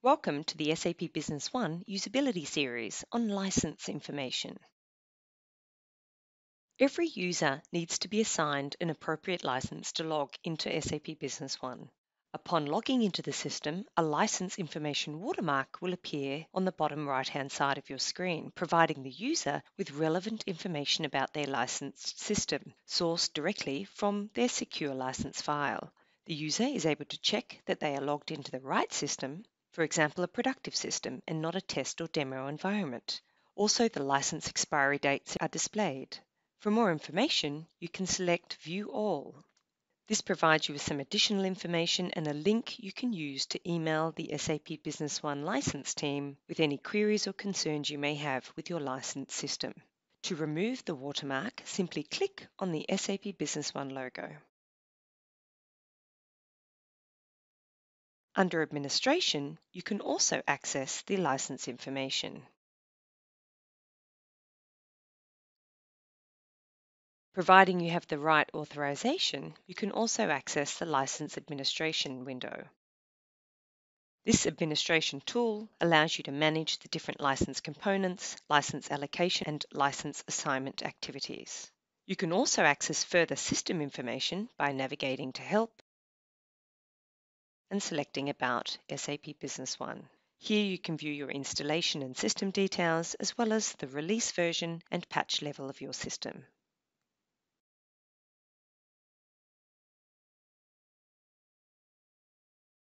Welcome to the SAP Business One Usability Series on license information. Every user needs to be assigned an appropriate license to log into SAP Business One. Upon logging into the system, a license information watermark will appear on the bottom right-hand side of your screen, providing the user with relevant information about their licensed system, sourced directly from their secure license file. The user is able to check that they are logged into the right system, for example, a productive system and not a test or demo environment. Also, the license expiry dates are displayed. For more information, you can select View All. This provides you with some additional information and a link you can use to email the SAP Business One license team with any queries or concerns you may have with your license system. To remove the watermark, simply click on the SAP Business One logo. Under Administration, you can also access the license information. Providing you have the right authorization, you can also access the License Administration window. This administration tool allows you to manage the different license components, license allocation, and license assignment activities. You can also access further system information by navigating to Help and selecting About SAP Business One. Here you can view your installation and system details, as well as the release version and patch level of your system.